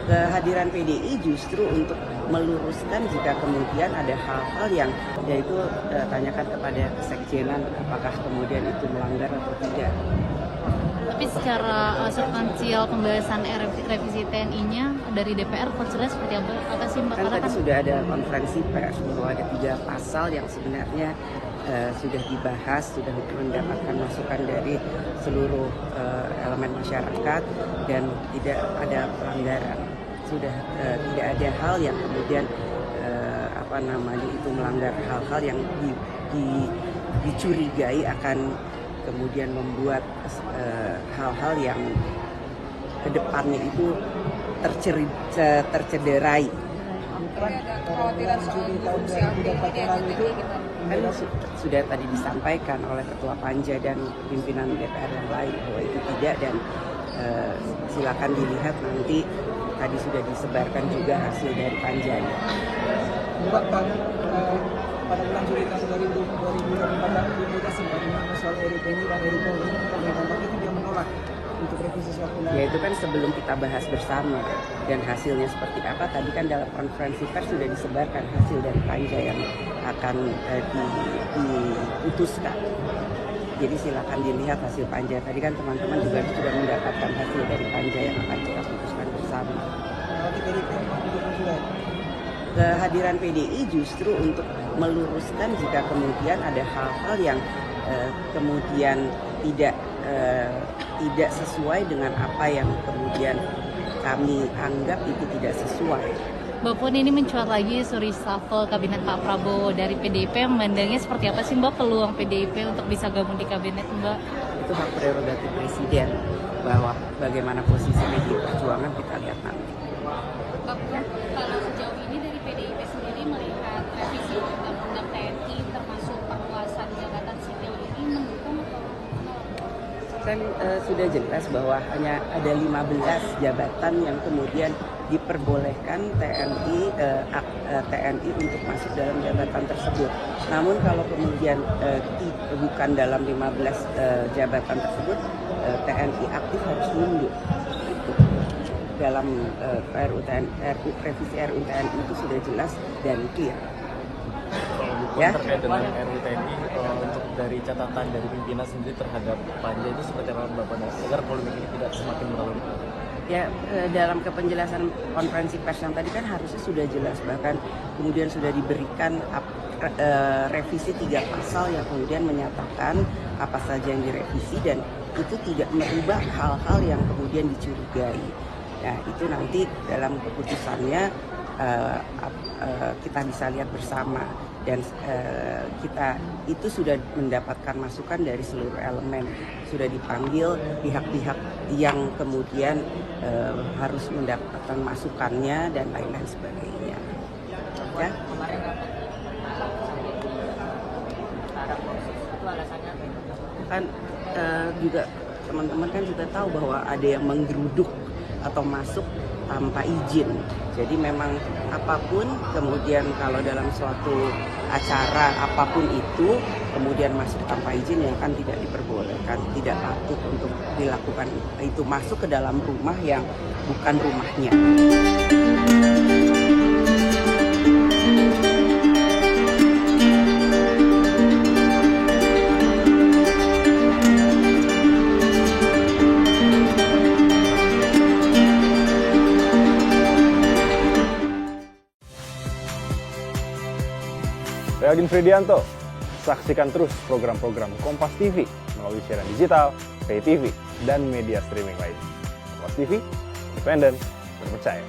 Kehadiran PDI justru untuk meluruskan jika kemudian ada hal-hal yang yaitu tanyakan kepada sekjenan apakah kemudian itu melanggar atau tidak. Tapi secara substansial pembahasan revisi TNI-nya dari DPR konsennya seperti apa sih Mbak? Kan tadi sudah ada konferensi pers bahwa ada 3 pasal yang sebenarnya sudah dibahas, sudah mendapatkan masukan dari seluruh elemen masyarakat dan tidak ada pelanggaran. Sudah tidak ada hal yang kemudian itu melanggar hal-hal yang dicurigai akan kemudian membuat hal-hal yang kedepannya itu tercederai. Kekhawatiran soal korupsi itu Kan sudah tadi disampaikan oleh Ketua Panja dan pimpinan DPR yang lain bahwa itu tidak, dan silakan dilihat nanti tadi sudah disebarkan juga hasil dari Panjanya. Mbak, pada bulan Juli tahun 2024 dibahas bagaimana soal RUU dan RUU pemerintah itu dia menolak untuk revisi suatu Ya itu kan sebelum kita bahas bersama dan hasilnya seperti apa, tadi kan dalam konferensi pers sudah disebarkan hasil dari Panja yang akan diputuskan. Jadi silakan dilihat hasil Panja. Tadi kan teman-teman juga sudah mendapatkan hasil dari Panja yang akan kita putuskan bersama. Kehadiran PDI justru untuk meluruskan jika kemudian ada hal-hal yang kemudian tidak sesuai dengan apa yang kemudian kami anggap itu tidak sesuai. Mbak Puan, ini mencuat lagi isu reshuffle kabinet Pak Prabowo dari PDIP, memandangnya seperti apa sih Mbak peluang PDIP untuk bisa gabung di kabinet Mbak? Itu hak prerogatif Presiden, bahwa bagaimana posisi PDI Perjuangan kita lihat nanti. Mbak Puan, kalau sejauh ini dari PDIP sendiri melihat revisi undang-undang TNI termasuk perluasan jabatan sipil ini mendukung atau menolak? Kan sudah jelas bahwa hanya ada 15 jabatan yang kemudian diperbolehkan TNI untuk masuk dalam jabatan tersebut. Namun kalau kemudian bukan dalam 15 jabatan tersebut, TNI aktif harus mundur. Itu dalam revisi RUU TNI itu sudah jelas dan clear. Ya? Terkait dengan RUU TNI, untuk dari catatan dari pimpinan sendiri terhadap Panja itu seperti apa Mbak Puan, agar polemik ini tidak semakin berlarut? Ya, dalam kepenjelasan konferensi pers yang tadi kan harusnya sudah jelas, bahkan kemudian sudah diberikan revisi 3 pasal yang kemudian menyatakan apa saja yang direvisi dan itu tidak merubah hal-hal yang kemudian dicurigai. Nah, itu nanti dalam keputusannya kita bisa lihat bersama, dan kita itu sudah mendapatkan masukan dari seluruh elemen, sudah dipanggil pihak-pihak yang kemudian harus mendapatkan masukannya dan lain-lain sebagainya. Ya. Kan juga teman-teman kan juga tahu bahwa ada yang menggeruduk atau masuk tanpa izin. Jadi memang apapun kemudian kalau dalam suatu acara apapun itu kemudian masuk tanpa izin yang kan tidak diperbolehkan, tidak patut untuk dilakukan itu, masuk ke dalam rumah yang bukan rumahnya. Saya Agin Fridianto. Saksikan terus program-program Kompas TV melalui siaran digital, pay TV, dan media streaming lain. Kompas TV, independen, terpercaya.